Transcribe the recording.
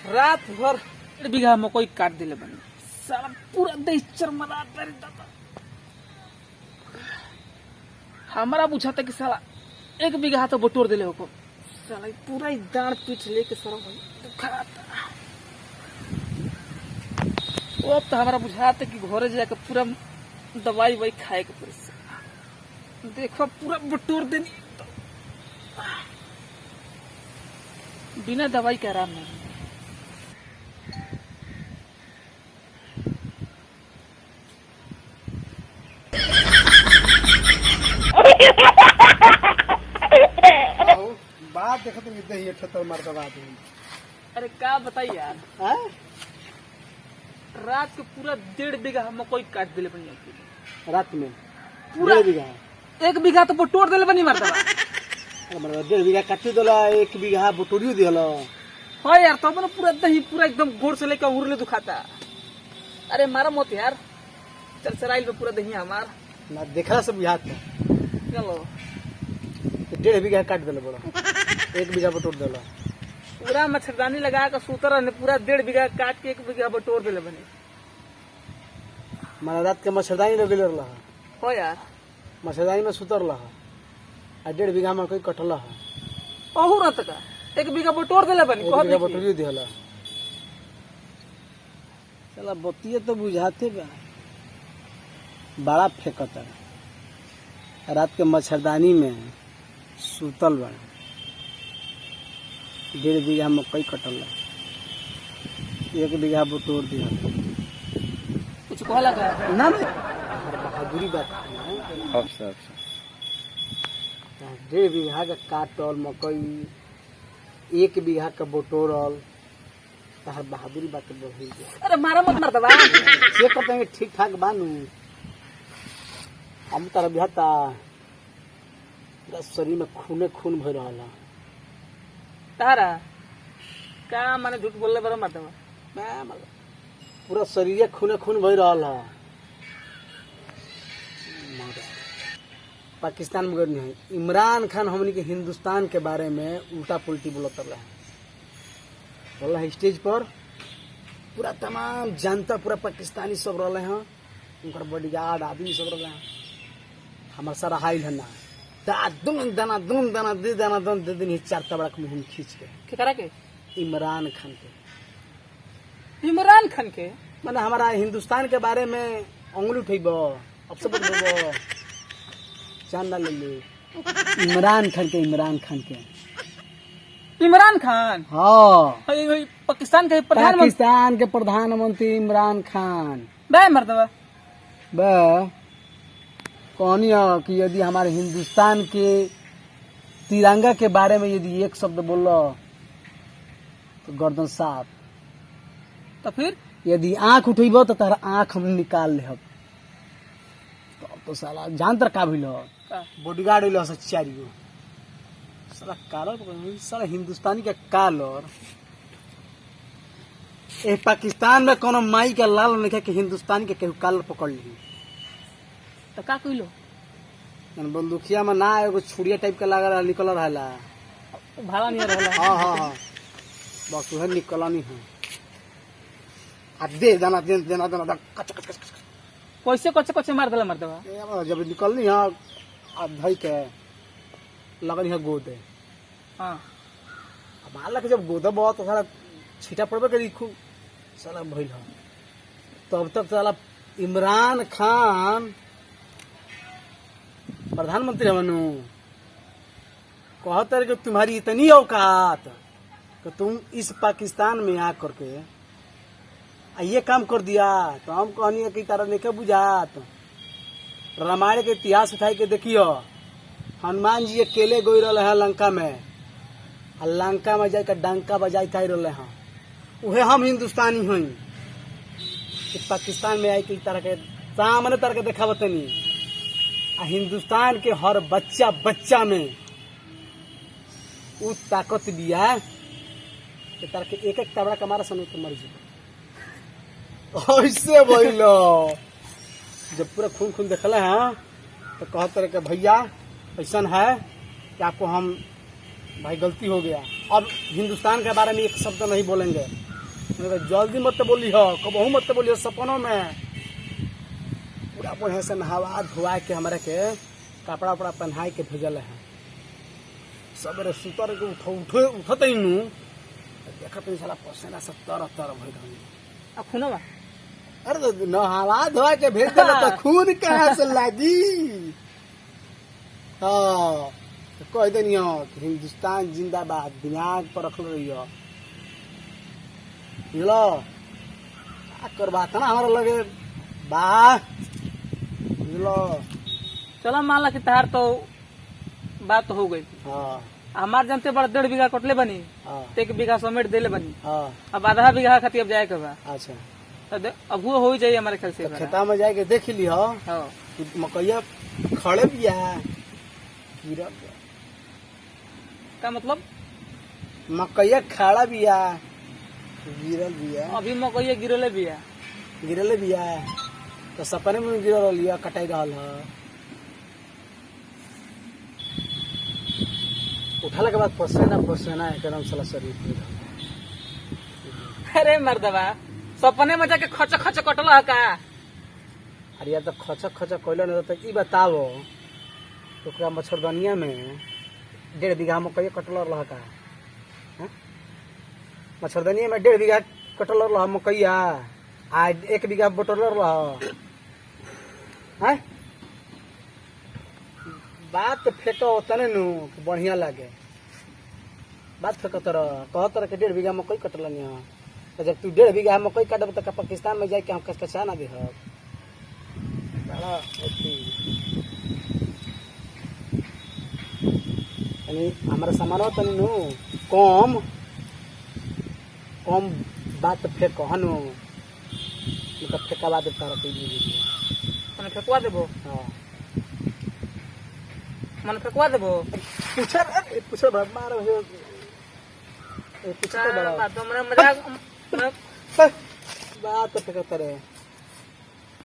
रात भर 1.5 बीघा मकई काट दिले बनी, साला पूरा देश चरमरा दादा। हमारा बुझाता कि साला 1 बीघा तो बटोर दिले हो, साला पूरा ही दांत पीठ लेके सर दुखाता। वो अब तो हमारा बुझाता कि घरे जाकर पूरा दवाई वही खाए के पड़े। देखो पूरा बटोर देनी तो बिना दवाई के आराम नहीं। बात देखो तुम इतना ही अच्छा मारता बात। अरे क्या बताई यार, रात को पूरा 1.5 बीघा मकई काट दिले बनी। रात में पूरा 1.5 बीघा, 1 बीघा तो बटोर दिले बनी मारता। 1.5 बीघा काटी दिला, 1 बीघा बटोरियो दिला। हाँ यार, तब ना पूरा दही पूरा एकदम गोड़ से लेकर उरले दुखाता। अरे मारा मत यार, चल सराइल में पूरा दही हमार ना देखला सब बुझात। चलो 1.5 बीघा काट दिला, बड़ा 1 बीघा बटोर दिला। पूरा मच्छरदानी लगा कर सूतर ने पूरा 1.5 बीघा काट के 1 बीघा बटोर दिले बने। मारा रात के मच्छरदानी लगे रहा। हो यार, मच्छरदानी में सुतर रहा, 1.5 बीघा में कोई कटला है। ओहू रात का 1 बीघा बटोर दिले बनी। 1 बीघा बटोरियो दिला। चला बतिये तो बुझाते बा, बड़ा फेंकता। रात के मच्छरदानी में सुतल बा, 1.5 बीघा मकई कटल, 1 बीघा बटोर दिया। कुछ कहला का ना बहादुरी बात है। 1.5 बीघा का काटल मकई, 1 बीघा का बटोरल, तार बहादुरी बात बढ़ी। अरे मारा मत मारता बा, ये कहते हैं ठीक ठाक बानू। हम तारा बिहाता शरीर में खूने खून भर रहा। तारा का माने झूठ बोलले बड़ा मारता बा। मैं पूरा शरीर खूने खून भर रहा। पाकिस्तान में नहीं है। इमरान खान हमनी के हिंदुस्तान के बारे में उल्टा पुल्टी बोलत रहा है। बोला है स्टेज पर, पूरा तमाम जनता पूरा पाकिस्तानी सब रहे हैं, उनका बॉडीगार्ड आदमी सब रहे हैं। हमारे सारा हाइल है ना दुन दाना दे दाना दे दिन 4 तबड़क मुंह खींच के करा के इमरान खान के। इमरान खान के मैंने हमारा हिंदुस्तान के बारे में उंगली उठेब, अब सब जान ना ले लो। इमरान खान के इमरान खान, हाँ पाकिस्तान के पाकिस्तान के प्रधानमंत्री इमरान खान। बे मरता बे कहानी है कि यदि हमारे हिंदुस्तान के तिरंगा के बारे में यदि एक शब्द बोलो तो गर्दन साफ। तो फिर यदि आंख उठेब तो तारा आंख हम निकाल ले। तो साला जान तर का भइल, बॉडीगार्ड होइल से 4 गो साला कालर, साला हिंदुस्तानी के कालर। ए पाकिस्तान में कोनो माई के लाल नहीं के हिंदुस्तानी के केहू कालर पकड़ ली तो का कइलो। बंदूकिया में ना एगो छुड़िया टाइप के लगा निकल रहा, भाला नहीं रहला। हाँ बस वह निकलनी है। आ दे दाना कच कैसे मार दिला मरदवा। जब निकलनी है धई के लगनी है गोदे। हाँ हालांकि जब गोदा बहुत तो सारा छीटा पड़बे करी खूब साला भइल है। तब तक साला इमरान खान प्रधानमंत्री हमनू कहते रहे कि तुम्हारी इतनी औकात कि तुम इस पाकिस्तान में आकर के ये काम कर दिया। तो हम कहनी कि तारा नहीं बुझात। रामायण के इतिहास उठाई के देखियो, हनुमान जी अकेले गई रहे हैं लंका में, और लंका में जाकर डंका बजाई खाई रहे हैं। उहे हम हिंदुस्तानी हई कि पाकिस्तान में आई कि तरह के सामने तरह के देखा बतनी। हिंदुस्तान के हर बच्चा में उ ताकत दिया कि तरह के एक तबड़ा कमारा सन तो मर जी। ऐसे बोलो जब पूरा खून खून देखले हैं तो कहते रहे कि भैया ऐसा है कि आपको हम भाई गलती हो गया, अब हिंदुस्तान के बारे में एक शब्द नहीं बोलेंगे। मैंने कहा जल्दी मत बोली हो, कबहू मत बोली हो, सपनों में पूरा बढ़िया से नहावा धोआ के हमारे के कपड़ा उपड़ा पहनाए के भेजल है। सबरे सुतर के उठते ही नू देखत नहीं साला पसीना से तर तर भइल रहनी। अब खूनवा अरे तो नहावा धोआ के भेज देला तो खून कहाँ से लागी। हाँ तो कह देनी हो कि हिंदुस्तान जिंदाबाद दिमाग पर रख रही बुझलो क्या करवा था ना हमारा लगे बा बुझलो। चलो मान ला कि तार तो बात तो हो गई। हाँ हमार जानते बड़ा 1.5 बीघा कटले बनी, हाँ 1 बीघा समेट देले बनी, हाँ अब आधा बीघा खातिर अब जाए के बा। अच्छा तो अब वो हो ही जाइए हमारे ख्याल से। तो खेता में जाके देख लियो हाँ कि मकैया खड़े बिया गिरल बिया। का मतलब मकैया खड़ा बिया गिरल बिया अभी मकई गिरले बिया। गिरले बिया तो सपने में गिरल लिया कटाई रहल है। उठाला के बाद पसेना पसेना एकदम साला शरीर पे रहल। अरे मर्दवा सपने में जाके खच खच कटल है का। अरे यार तो खचक खचक कैलो नहीं तो ई बताओ ओकरा मच्छरदनिया में 1.5 बीघा मकई कटल रहा का। हाँ? मच्छरदनिया में 1.5 बीघा कटल रहा मकैया आ 1 बीघा बटल रहा। हैं? बात फेंको तने नु बढ़िया लागे। बात फेंको तरह कहत रह के 1.5 बीघा मकई कटल नहीं है तो जब तू 1.5 बीघा मकई काटब तो पाकिस्तान में जाके हम कचकचा ना देहब। बड़ा यानी हमारा सामान तनी नु कम कम बात फेंको हनु मतलब फेंका बात तारा मन फेंकवा देबो। हाँ मन फेंकवा देबो। पूछो मारो पूछते बड़ा तुमने मजाक बात फेंकते रहे।